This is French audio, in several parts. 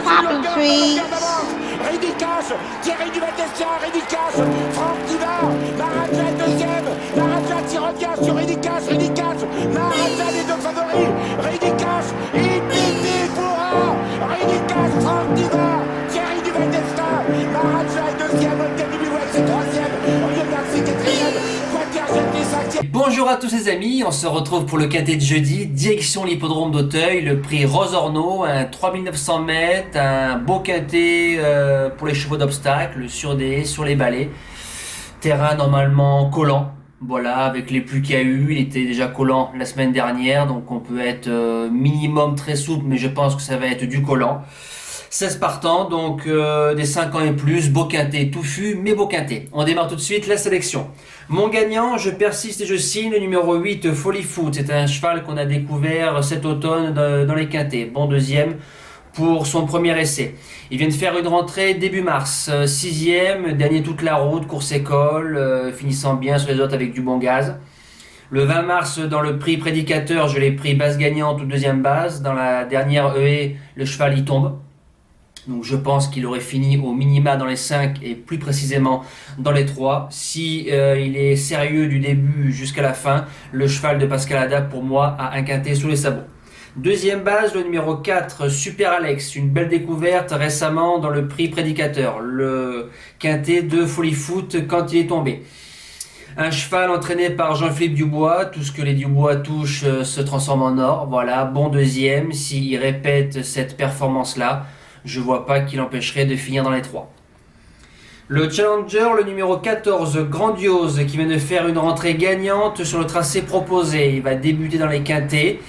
Poppy trees. Ridicache, Thierry Duval-Destia, Ridicache, Franck Diva, Maharaja deuxième, Maharaja qui revient sur Ridicache, Maharaja les deux favoris, Ridicache, Infinity Foura, Ridicache, Franck Diva, Thierry Duval-Destia, Maharaja est deuxième, Olga Bilouette c'est troisième, Olivier Garcia quatrième, Quater cinquième. Bonjour à tous les amis, on se retrouve pour le quintet de jeudi, direction l'hippodrome d'Auteuil, le prix Rosorno, un 3900 mètres, un beau quintet pour les chevaux d'obstacle, sur des haies, sur les balais, terrain normalement collant, voilà, avec les pluies qu'il y a eu, il était déjà collant la semaine dernière, donc on peut être minimum très souple, mais je pense que ça va être du collant. 16 partants, donc des 5 ans et plus, beau quintet, touffu, mais beau quintet. On démarre tout de suite la sélection. Mon gagnant, je persiste et je signe, le numéro 8, Folly Foot. C'est un cheval qu'on a découvert cet automne dans les quintets. Bon deuxième pour son premier essai. Il vient de faire une rentrée début mars, 6e, dernier toute la route, course école, finissant bien sur les autres avec du bon gaz. Le 20 mars, dans le prix prédicateur, je l'ai pris base gagnante ou deuxième base. Dans la dernière haie, le cheval y tombe. Donc je pense qu'il aurait fini au minima dans les 5 et plus précisément dans les 3. Si il est sérieux du début jusqu'à la fin, le cheval de Pascal Ada pour moi a un quintet sous les sabots. Deuxième base, le numéro 4, Super Alex, une belle découverte récemment dans le prix prédicateur, le quintet de Folly Foot quand il est tombé. Un cheval entraîné par Jean-Philippe Dubois, tout ce que les Dubois touchent se transforme en or, voilà, bon deuxième, s'il répète cette performance-là, je vois pas qui l'empêcherait de finir dans les 3. Le Challenger, le numéro 14, Grandiose, qui vient de faire une rentrée gagnante sur le tracé proposé. Il va débuter dans les quintets.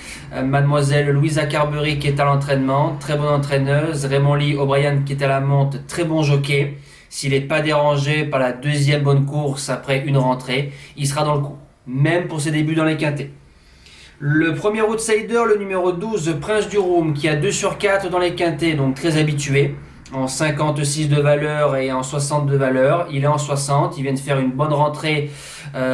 Mademoiselle Louisa Carberry qui est à l'entraînement, très bonne entraîneuse. Raymond Lee O'Brien qui est à la monte, très bon jockey. S'il n'est pas dérangé par la deuxième bonne course après une rentrée, il sera dans le coup, même pour ses débuts dans les quintets. Le premier outsider, le numéro 12, Prince du Roum, qui a 2 sur 4 dans les quintets, donc très habitué, en 56 de valeur et en 60 de valeur. Il est en 60, il vient de faire une bonne rentrée,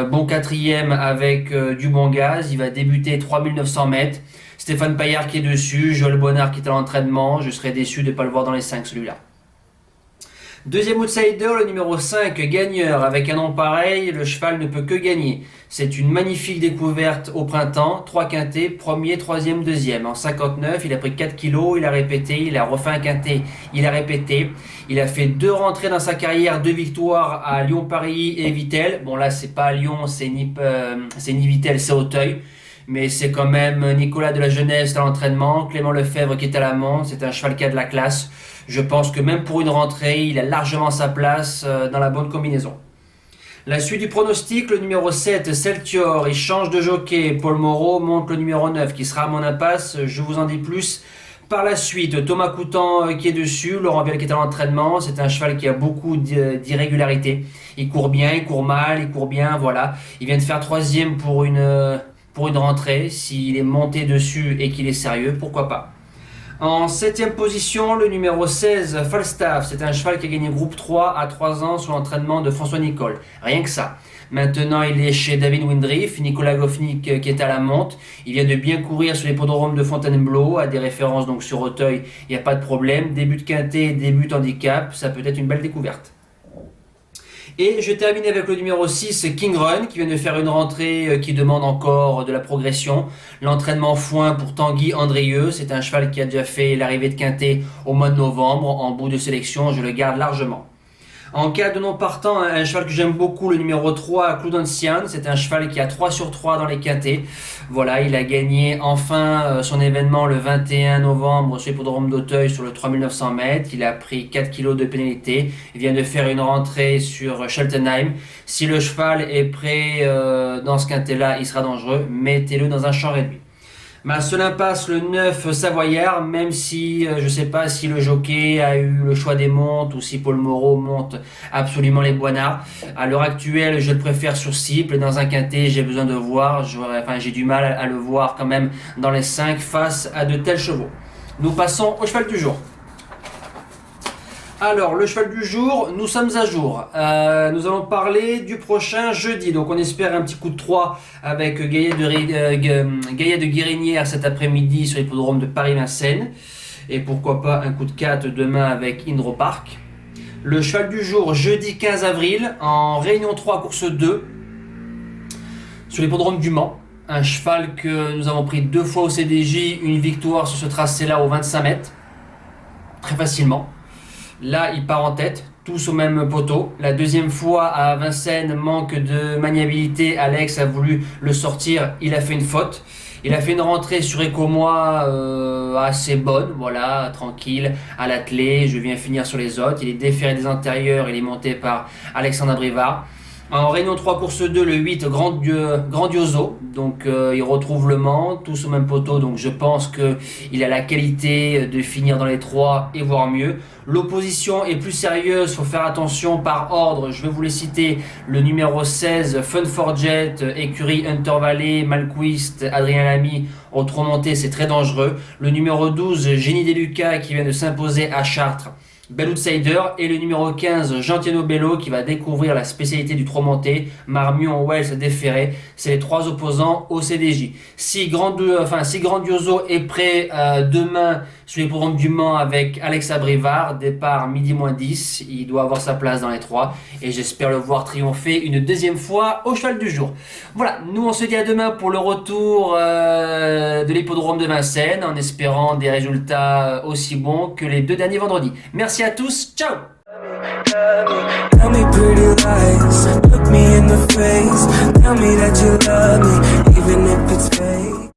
bon quatrième avec du bon gaz. Il va débuter 3900 mètres. Stéphane Paillard qui est dessus, Joël Bonnard qui est à l'entraînement. Je serais déçu de ne pas le voir dans les 5 celui-là. Deuxième outsider, le numéro 5, Gagneur. Avec un nom pareil, le cheval ne peut que gagner. C'est une magnifique découverte au printemps. 3 quintets, premier, troisième, deuxième. En 59, il a pris 4 kilos, il a répété, il a refait un quintet, il a répété. Il a fait 2 rentrées dans sa carrière, 2 victoires à Lyon-Paris et Vittel. Bon là, c'est pas Lyon, c'est ni Vittel, c'est Auteuil. Mais c'est quand même Nicolas de la Jeunesse à l'entraînement, Clément Lefebvre qui est à la monte, c'est un cheval qui a de la classe. Je pense que même pour une rentrée, il a largement sa place dans la bonne combinaison. La suite du pronostic, le numéro 7, Celtior, il change de jockey. Paul Moreau monte le numéro 9 qui sera à mon impasse, je vous en dis plus par la suite. Thomas Coutan qui est dessus, Laurent Vial qui est à l'entraînement, c'est un cheval qui a beaucoup d'irrégularités. Il court bien, il court mal, il court bien, voilà. Il vient de faire 3e pour une rentrée, s'il est monté dessus et qu'il est sérieux, pourquoi pas. En 7e position, le numéro 16, Falstaff. C'est un cheval qui a gagné groupe 3 à 3 ans sur l'entraînement de François Nicole. Rien que ça. Maintenant, il est chez David Windriff, Nicolas Goffnik qui est à la monte. Il vient de bien courir sur l'hippodrome de Fontainebleau, à des références donc sur Auteuil, il n'y a pas de problème. Début de quintet, début de handicap, ça peut être une belle découverte. Et je termine avec le numéro 6, King Run, qui vient de faire une rentrée qui demande encore de la progression. L'entraînement foin pour Tanguy Andrieux, c'est un cheval qui a déjà fait l'arrivée de quintet au mois de novembre. En bout de sélection, je le garde largement. En cas de non partant, un cheval que j'aime beaucoup, le numéro 3, Cloudancian. C'est un cheval qui a 3 sur 3 dans les quintets. Voilà, il a gagné enfin son événement le 21 novembre sur l'hippodrome d'Auteuil sur le 3900 mètres. Il a pris 4 kilos de pénalité. Il vient de faire une rentrée sur Cheltenham. Si le cheval est prêt dans ce quintet-là, il sera dangereux. Mettez-le dans un champ réduit. Ma seule impasse, le 9 Savoyard, même si je ne sais pas si le jockey a eu le choix des montes ou si Paul Moreau monte absolument les Boinards. À l'heure actuelle, je le préfère sur cible. Dans un quintet, j'ai besoin de voir. J'ai du mal à le voir quand même dans les 5 face à de tels chevaux. Nous passons au cheval du jour. Alors, le cheval du jour, nous sommes à jour. Nous allons parler du prochain jeudi. Donc, on espère un petit coup de 3 avec Gaillet de Guérinière cet après-midi sur l'hippodrome de Paris-Vincennes. Et pourquoi pas un coup de 4 demain avec Indro Park. Le cheval du jour, jeudi 15 avril, en Réunion 3, course 2, sur l'hippodrome du Mans. Un cheval que nous avons pris 2 fois au CDJ, une victoire sur ce tracé-là au 25 mètres. Très facilement. Là, il part en tête, tous au même poteau. La deuxième fois à Vincennes, manque de maniabilité. Alex a voulu le sortir, il a fait une faute. Il a fait une rentrée sur Ecomois assez bonne, voilà, tranquille, à l'attelé. Je viens finir sur les autres. Il est déféré des intérieurs, il est monté par Alexandre Brivard. En Réunion 3, course 2, le 8, Grandioso. Donc il retrouve le Mans, tous au même poteau. Donc je pense qu'il a la qualité de finir dans les 3 et voire mieux. L'opposition est plus sérieuse, il faut faire attention par ordre. Je vais vous les citer. Le numéro 16, Fun for Jet, écurie Hunter Valley, Malquist, Adrien Lamy. Au trop monté, c'est très dangereux. Le numéro 12, Génie Deluca qui vient de s'imposer à Chartres. Bel outsider, et le numéro 15, Gentiano Bello qui va découvrir la spécialité du trop monté, Marmion, Wells, déféré. C'est les 3 opposants au CDJ. Si Grandioso est prêt demain sur les programmes du Mans avec Alexa Brivard, départ midi moins 10, il doit avoir sa place dans les 3 et j'espère le voir triompher une deuxième fois au cheval du jour. Voilà, nous on se dit à demain pour le retour de l'hippodrome de Vincennes en espérant des résultats aussi bons que les 2 derniers vendredis. Merci à tous, ciao. Tell me pretty lies, look me in the face. Tell me that you love me, even if it's fake.